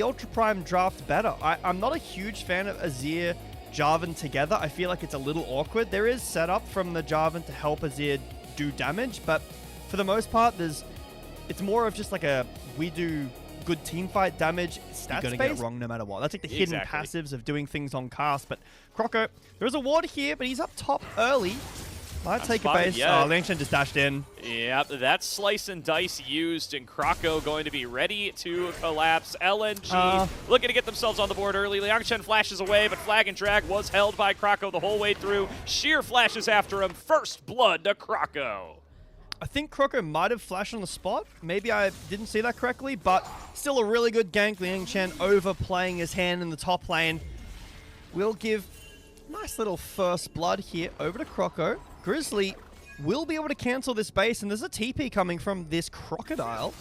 the Ultra Prime draft better. I'm not a huge fan of Azir Jarvan together. I feel like it's a little awkward. There is setup from the Jarvan to help Azir do damage, but for the most part, it's more of just like we do good team fight damage. You're going to get it wrong no matter what. That's like the hidden passives of doing things on cast. But Croco, there is a ward here, but he's up top early. Might take a base. Oh, Liangchen just dashed in. Yep, that's slice and dice used, and Croco going to be ready to collapse. LNG looking to get themselves on the board early. Liangchen flashes away, but Flag and Drag was held by Croco the whole way through. Sheer flashes after him. First blood to Croco. I think Croco might have flashed on the spot. Maybe I didn't see that correctly, but still a really good gank. Liangchen overplaying his hand in the top lane. We'll give nice little first blood here over to Croco. Grizzly will be able to cancel this base, and there's a TP coming from this crocodile.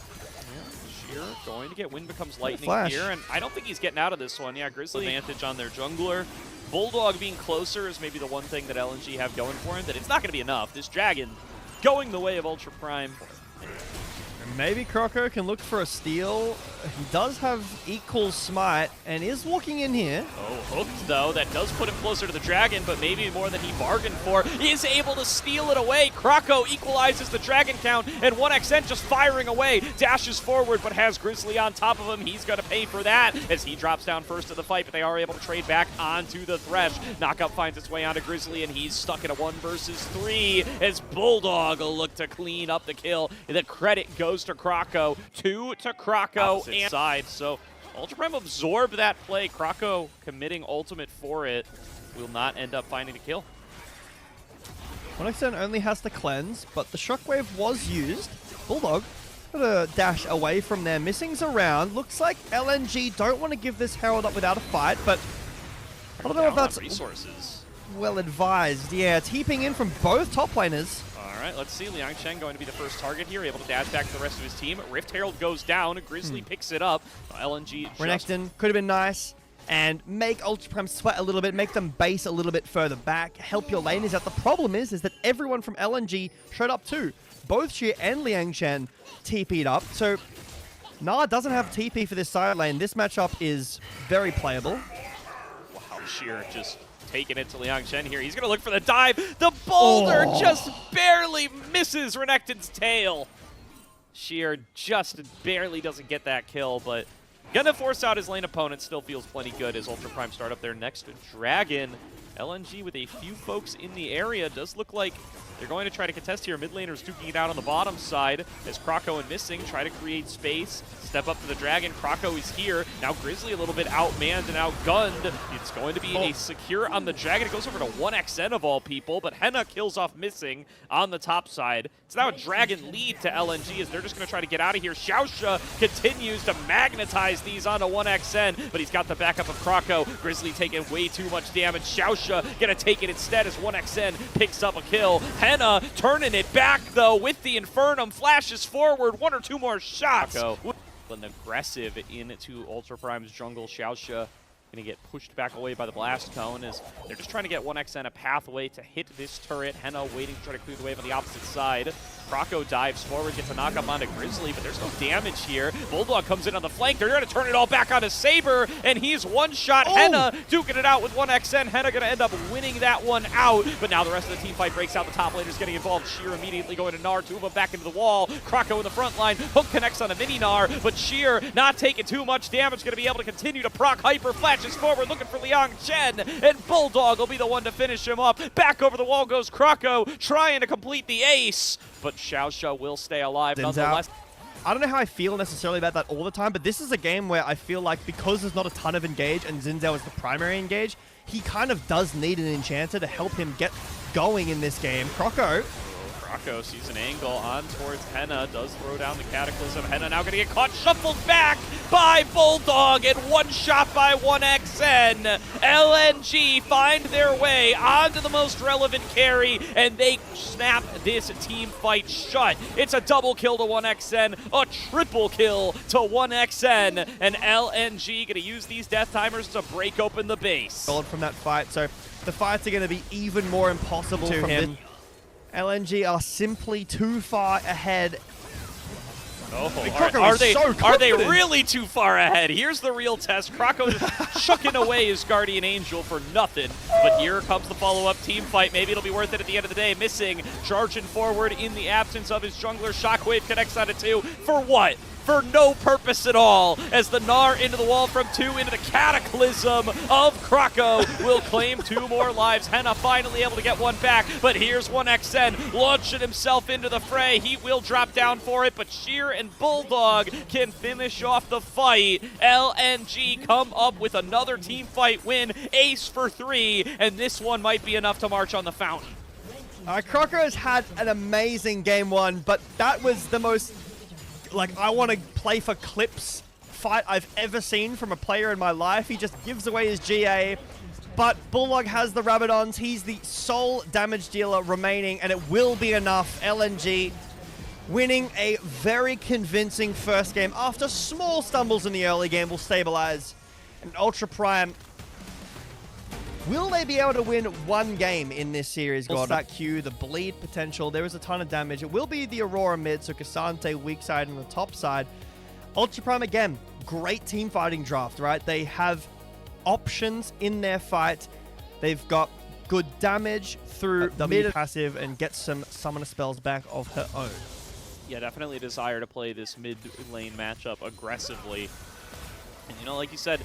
Yeah, Sheer going to get Wind Becomes Lightning here, and I don't think he's getting out of this one. Yeah, Grizzly advantage on their jungler. Bulldog being closer is maybe the one thing that LNG have going for him, that it's not going to be enough. This dragon going the way of Ultra Prime. Maybe Croco can look for a steal. He does have equal smite and is walking in here. Oh, hooked though. That does put him closer to the dragon, but maybe more than he bargained for. Is able to steal it away. Croco equalizes the dragon count, and 1xN just firing away. Dashes forward, but has Grizzly on top of him. He's going to pay for that as he drops down first of the fight, but they are able to trade back onto the Thresh. Knockup finds its way onto Grizzly, and he's stuck in a 1 versus 3 as Bulldog will look to clean up the kill. The credit goes to Croco, 2 to Croco and side. So Ultra Prime absorbed that play. Croco committing ultimate for it will not end up finding the kill. 1xN only has to cleanse, but the shockwave was used. Bulldog got a dash away from there. Missing's around. Looks like LNG don't want to give this Herald up without a fight, but I don't know if that's resources. Well advised. Yeah, it's heaping in from both top laners. All right, let's see. Liangchen going to be the first target here, able to dash back to the rest of his team. Rift Herald goes down. Grizzly picks it up. LNG Renekton could have been nice and make Ultra Prime sweat a little bit, make them base a little bit further back, help your laners out. The problem is that everyone from LNG showed up too. Both Sheer and Liangchen TP'd up. So Nah doesn't have TP for this side lane. This matchup is very playable. Wow, Sheer just taking it to Liangchen here. He's going to look for the dive. The boulder just barely misses Renekton's tail. Sheer just barely doesn't get that kill, but gonna force out his lane opponent. Still feels plenty good as Ultra Prime start up their next dragon. LNG with a few folks in the area. Does look like they're going to try to contest here. Mid laners duking it out on the bottom side as Croco and Missing try to create space. Step up to the dragon. Croco is here. Now Grizzly a little bit outmanned and outgunned. It's going to be a secure on the dragon. It goes over to 1xN of all people, but Hena kills off Missing on the top side. It's now a dragon lead to LNG as they're just going to try to get out of here. Xiaoxia continues to magnetize these onto 1xN, but he's got the backup of Croco. Grizzly taking way too much damage. Xiaoxia going to take it instead as 1xN picks up a kill. Hena turning it back, though, with the Infernum. Flashes forward. 1 or 2 more shots. And aggressive into Ultra Prime's jungle. Xiaoxia going to get pushed back away by the Blast Cone as they're just trying to get 1xN a pathway to hit this turret. Hena waiting to try to clear the wave on the opposite side. Croco dives forward, gets a knock up onto Grizzly, but there's no damage here. Bulldog comes in on the flank. They're going to turn it all back onto Saber, and he's one-shot Hena, duking it out with 1xN. Hena going to end up winning that one out, but now the rest of the team fight breaks out. The top laner's getting involved. Sheer immediately going to Gnar, 2 of them back into the wall. Croco in the front line. Hook connects on a mini Gnar, but Sheer not taking too much damage. Going to be able to continue to proc Hyper. Flashes forward, looking for Liangchen, and Bulldog will be the one to finish him up. Back over the wall goes Croco, trying to complete the ace, but Xiaoxia will stay alive nonetheless. I don't know how I feel necessarily about that all the time, but this is a game where I feel like because there's not a ton of engage and Xin Zhao is the primary engage, he kind of does need an enchanter to help him get going in this game. Croco sees an angle on towards Hena, does throw down the Cataclysm. Hena now going to get caught, shuffled back by Bulldog, and one shot by 1xN. LNG find their way onto the most relevant carry, and they snap this team fight shut. It's a double kill to 1xN, a triple kill to 1xN, and LNG going to use these death timers to break open the base. From that fight, so the fights are going to be even more impossible to him. LNG are simply too far ahead. Oh, Croco are is they so are they confident. really too far ahead? Here's the real test. Croco just chucking away his Guardian Angel for nothing. But here comes the follow-up team fight. Maybe it'll be worth it at the end of the day. Missing, charging forward in the absence of his jungler. Shockwave connects on it too. For what? For no purpose at all, as the Gnar into the wall from 2 into the Cataclysm of Croco will claim 2 more lives. Hena finally able to get one back, but here's 1xN launching himself into the fray. He will drop down for it, but Sheer and Bulldog can finish off the fight. LNG come up with another team fight win, ace for 3, and this one might be enough to march on the fountain. Croco has had an amazing game 1, but that was the most, like, I want to play for clips fight I've ever seen from a player in my life. He just gives away his GA, but Bulldog has the Rabadons. He's the sole damage dealer remaining, and it will be enough. LNG winning a very convincing first game after small stumbles in the early game will stabilize. And Ultra Prime, will they be able to win one game in this series? That Q, the bleed potential, there is a ton of damage. It will be the Aurora mid, so Cassante weak side on the top side. Ultra Prime, again, great team fighting draft, right? They have options in their fight. They've got good damage through the mid passive and get some summoner spells back of her own. Yeah, definitely a desire to play this mid lane matchup aggressively. And you know, like you said,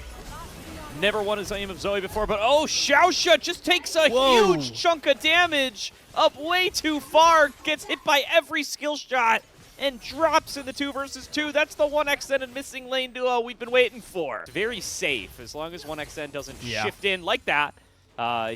never won his aim of Zoe before, but oh, Xiaoxia just takes a huge chunk of damage up way too far, gets hit by every skill shot, and drops in the 2 versus 2. That's the 1xN and missing lane duo we've been waiting for. It's very safe, as long as 1xN doesn't shift in like that.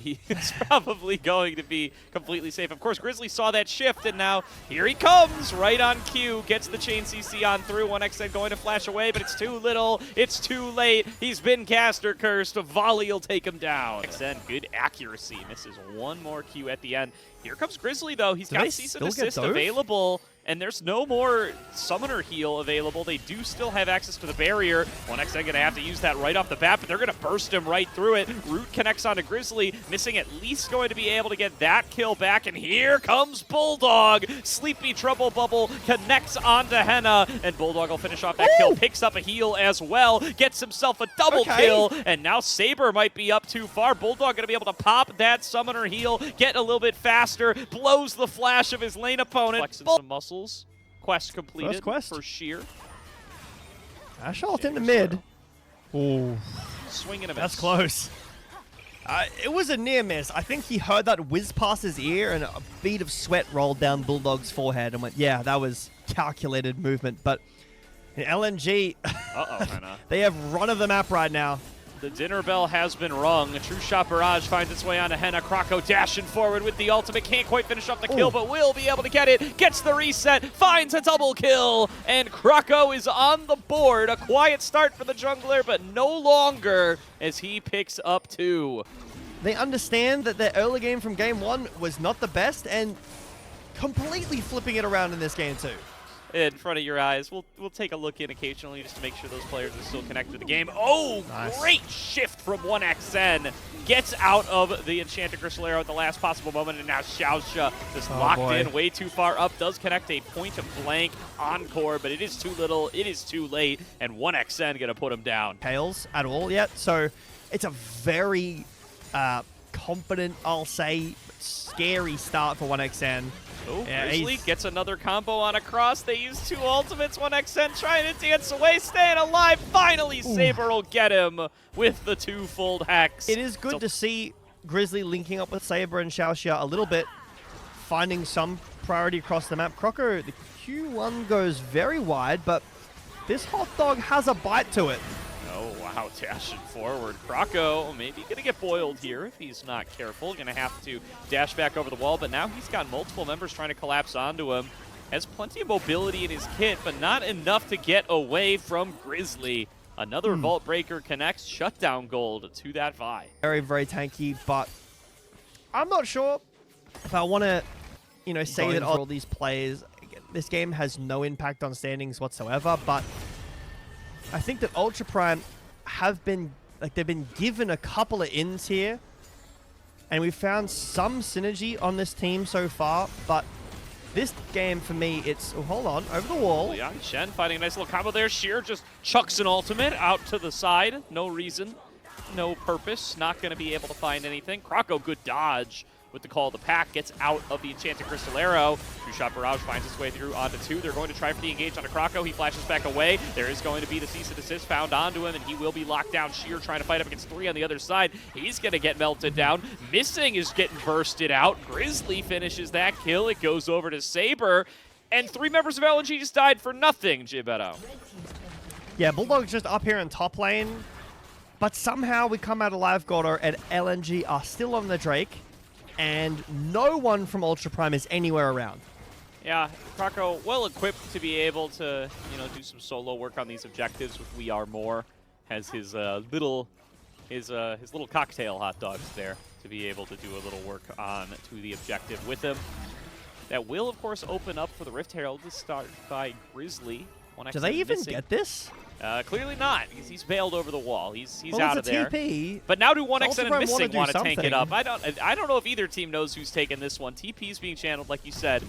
He is probably going to be completely safe. Of course, Grizzly saw that shift, and now here he comes, right on cue. Gets the chain CC on through. 1xN going to flash away, but it's too little. It's too late. He's been caster cursed. A volley will take him down. 1xN, good accuracy. Misses one more Q at the end. Here comes Grizzly, though. He's got Cease and Desist available, and there's no more summoner heal available. They do still have access to the barrier. 1xN going to have to use that right off the bat, but they're going to burst him right through it. Root connects onto Grizzly, missing at least going to be able to get that kill back, and here comes Bulldog. Sleepy Trouble Bubble connects onto Hena, and Bulldog will finish off that kill, picks up a heal as well, gets himself a double kill, and now Saber might be up too far. Bulldog going to be able to pop that summoner heal, get a little bit faster, blows the flash of his lane opponent. Flexing some muscles. Quest completed. First quest for Sheer. Assault in the mid. Ooh. Swinging a miss. That's close. It was a near miss. I think he heard that whiz past his ear, and a bead of sweat rolled down Bulldog's forehead and went, yeah, that was calculated movement. But in LNG, they have run of the map right now. The dinner bell has been rung. A true shot barrage finds its way onto Hena. Croco dashing forward with the ultimate. Can't quite finish off the kill, but will be able to get it. Gets the reset, finds a double kill, and Croco is on the board. A quiet start for the jungler, but no longer as he picks up 2. They understand that their early game from game 1 was not the best, and completely flipping it around in this game too. In front of your eyes. We'll take a look in occasionally just to make sure those players are still connected to the game. Oh, nice. Great shift from 1xN. Gets out of the Enchanted Crystallero at the last possible moment, and now Xiaoxia just locked in way too far up. Does connect a point of blank encore, but it is too little. It is too late, and 1xN going to put him down. Tails at all yet, so it's a very confident, I'll say, scary start for 1xN. Oh, Grizzly gets another combo on a cross. They use 2 ultimates. 1xN trying to dance away, staying alive. Finally, Saber will get him with the 2-fold hex. It is good to see Grizzly linking up with Saber and Xiaoxia a little bit, finding some priority across the map. Croco, the Q1 goes very wide, but this hot dog has a bite to it. Oh, wow, dashing forward. Croco maybe going to get boiled here if he's not careful. Going to have to dash back over the wall, but now he's got multiple members trying to collapse onto him. Has plenty of mobility in his kit, but not enough to get away from Grizzly. Another Vault Breaker connects, shutdown gold to that Vi. Very, very tanky, but I'm not sure if I want to, say that all these players, this game has no impact on standings whatsoever, but I think that Ultra Prime have been, they've been given a couple of ins here, and we've found some synergy on this team so far, but This game, for me, it's... Oh, hold on. Over the wall. Liangchen fighting a nice little combo there. Sheer just chucks an ultimate out to the side. No reason, no purpose. Not going to be able to find anything. Croco, good dodge with the call of the pack. Gets out of the Enchanted Crystal Arrow. Two-shot barrage finds its way through onto 2. They're going to try for the engage onto Croco. He flashes back away. There is going to be the cease and desist found onto him, and he will be locked down. Sheer trying to fight up against 3 on the other side. He's going to get melted down. Missing is getting bursted out. Grizzly finishes that kill. It goes over to Saber, and 3 members of LNG just died for nothing, Gibetto. Yeah, Bulldog's just up here in top lane, but somehow we come out alive, Gordo, and LNG are still on the Drake, and no one from Ultra Prime is anywhere around. Yeah, Croco well equipped to be able to, do some solo work on these objectives with We Are More. Has his little cocktail hot dogs there to be able to do a little work on to the objective with him. That will, of course, open up for the Rift Herald to start by Grizzly. Do they even get this? Clearly not, because he's bailed over the wall. He's well, out of there. TP. But now do 1xN and Missing want to tank it up. I don't know if either team knows who's taking this one. TP's being channeled, like you said.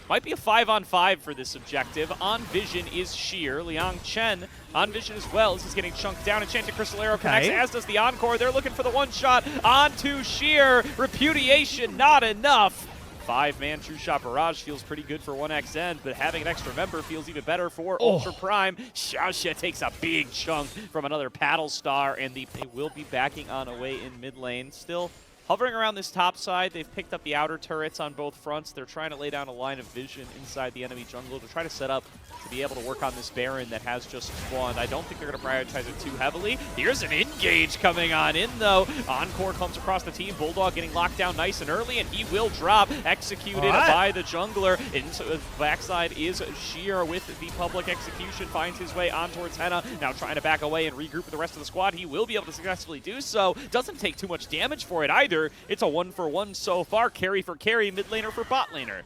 Might be a 5-on-5 for this objective. On Vision is Sheer. Liangchen on Vision as well as he's getting chunked down. Enchanted Crystal Arrow connects, as does the Encore. They're looking for the one-shot onto Sheer. Repudiation, not enough. 5-man True Shot Barrage feels pretty good for 1xN, but having an extra member feels even better for Ultra Prime. Xiaoxia takes a big chunk from another Paddle Star, and they will be backing on away in mid lane. Still hovering around this top side. They've picked up the outer turrets on both fronts. They're trying to lay down a line of vision inside the enemy jungle to try to set up to be able to work on this Baron that has just spawned. I don't think they're going to prioritize it too heavily. Here's an engage coming on in, though. Encore comes across the team. Bulldog getting locked down nice and early, and he will drop. Executed by the jungler. Into the backside is Sheer with the public execution. Finds his way on towards Hena. Now trying to back away and regroup with the rest of the squad. He will be able to successfully do so. Doesn't take too much damage for it either. It's a 1-for-1 so far. Carry for carry, mid laner for bot laner.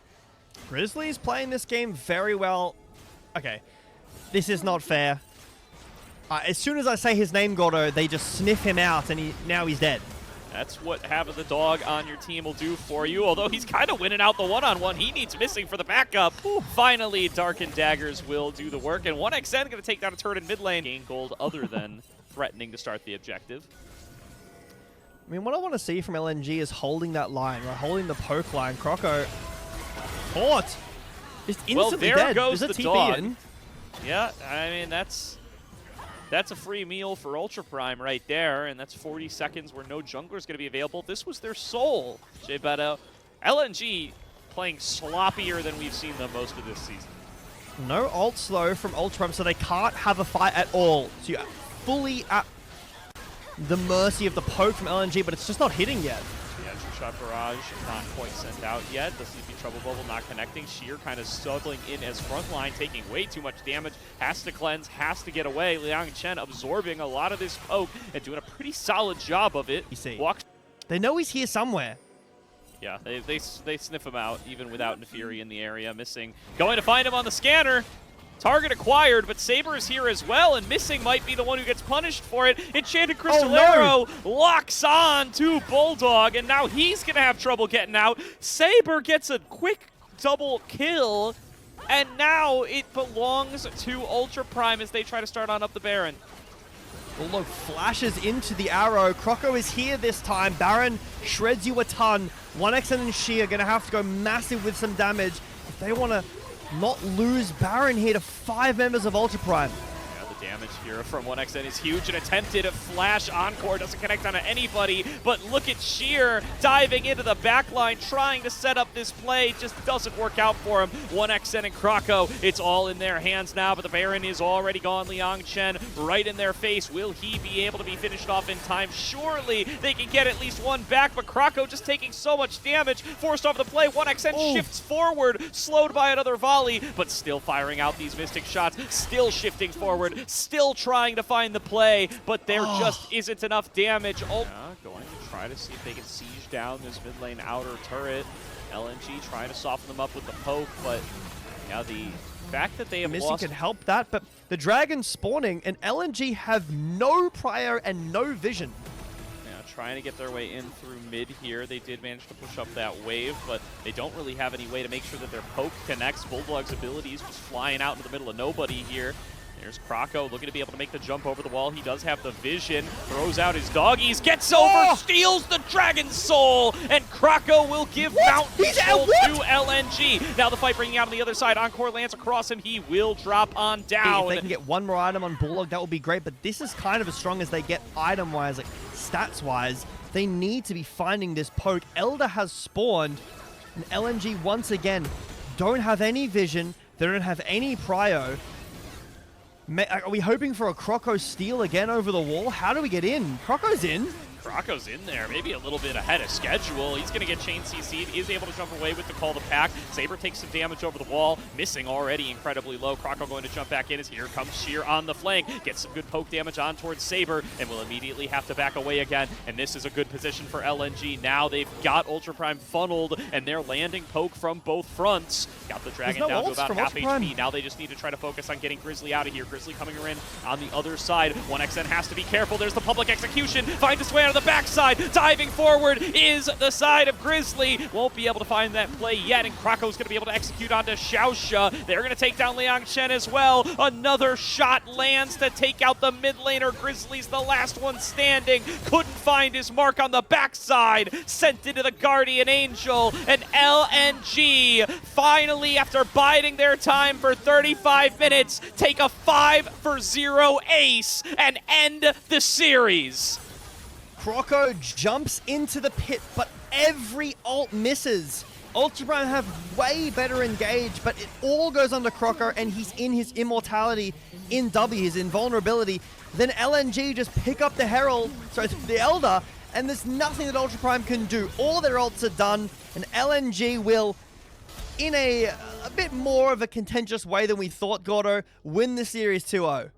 Grizzly's playing this game very well. Okay, this is not fair. As soon as I say his name, Gordo, they just sniff him out, and now he's dead. That's what having the dog on your team will do for you, although he's kind of winning out the one-on-one. He needs Missing for the backup. Finally, Darkened Daggers will do the work, and 1xN going to take down a turret in mid lane. Gain gold other than threatening to start the objective. I mean, what I want to see from LNG is holding that line, right? Holding the poke line. Croco caught. Just instantly there dead. goes There's a the TP dog. in. Yeah, I mean, that's a free meal for Ultra Prime right there, and that's 40 seconds where no jungler is going to be available. This was their soul, Gibetto. LNG playing sloppier than we've seen them most of this season. No ult slow from Ultra Prime, so they can't have a fight at all. So you're fully at the mercy of the poke from LNG, but it's just not hitting yet. Yeah, True Shot Barrage not quite sent out yet. The CP Trouble Bubble not connecting. Sheer kind of struggling in as frontline, taking way too much damage. Has to cleanse, has to get away. Liangchen absorbing a lot of this poke and doing a pretty solid job of it. You see, Walks. they know he's here somewhere. Yeah, they sniff him out even without Nefiri in the area. Missing, going to find him on the scanner. Target acquired, but Saber is here as well, and Missing might be the one who gets punished for it. Enchanted Crystal Arrow locks on to Bulldog, and now he's going to have trouble getting out. Saber gets a quick double kill, and now it belongs to Ultra Prime as they try to start on up the Baron. Bulldog flashes into the arrow. Croco is here this time. Baron shreds you a ton. 1xN and Sheer going to have to go massive with some damage if they want to not lose Baron here to 5 members of Ultra Prime. Yeah, the damage here from 1xN is huge. An attempted flash encore doesn't connect onto anybody, but look at Sheer diving into the backline, trying to set up this play. Just doesn't work out for him. 1xN and Croco, it's all in their hands now, but the Baron is already gone. Liangchen right in their face. Will he be able to be finished off in time? Surely they can get at least one back, but Croco just taking so much damage, forced off the play. 1xN shifts forward, slowed by another volley, but still firing out these Mystic shots, still shifting forward, still trying to find the play, but there just isn't enough damage. Going to try to see if they can siege down this mid lane outer turret. LNG trying to soften them up with the poke, but yeah, the fact that they have Missing lost... can help that, but the Dragon's spawning, and LNG have no prior and no vision. Yeah, trying to get their way in through mid here. They did manage to push up that wave, but they don't really have any way to make sure that their poke connects. Bulldog's abilities just flying out into the middle of nobody here. There's Croco looking to be able to make the jump over the wall. He does have the vision, throws out his doggies, gets over, steals the Dragon Soul, and Croco will give Mount control to LNG. Now the fight bringing out on the other side. Encore lands across him. He will drop on down. If they can get one more item on Bulldog, that would be great, but this is kind of as strong as they get item-wise, like stats-wise. They need to be finding this poke. Elder has spawned, and LNG once again don't have any vision. They don't have any prio. Are we hoping for a Croco steal again over the wall? How do we get in? Croco's in. Croco's in there, maybe a little bit ahead of schedule. He's going to get chain CC'd, is able to jump away with the call to pack. Saber takes some damage over the wall, missing already incredibly low. Croco going to jump back in as here comes Sheer on the flank. Gets some good poke damage on towards Saber, and will immediately have to back away again. And this is a good position for LNG. Now they've got Ultra Prime funneled, and they're landing poke from both fronts. Got the Dragon down to about half HP. Now they just need to try to focus on getting Grizzly out of here. Grizzly coming in on the other side. 1xN has to be careful. There's the public execution. Finds its way out of the backside. Diving forward is the side of Grizzly. Won't be able to find that play yet, and Croco's going to be able to execute onto Xiaoxia. They're going to take down Liangchen as well. Another shot lands to take out the mid laner. Grizzly's the last one standing. Couldn't find his mark on the backside. Sent into the Guardian Angel, and LNG finally, after biding their time for 35 minutes, take a 5-for-0 ace and end the series. Croco jumps into the pit, but every ult misses. Ultra Prime have way better engage, but it all goes under Croco, and he's in his immortality in W, his invulnerability. Then LNG just pick up the Herald, sorry, the Elder, and there's nothing that Ultra Prime can do. All their ults are done, and LNG will, in a bit more of a contentious way than we thought, Gordo, win the series 2-0.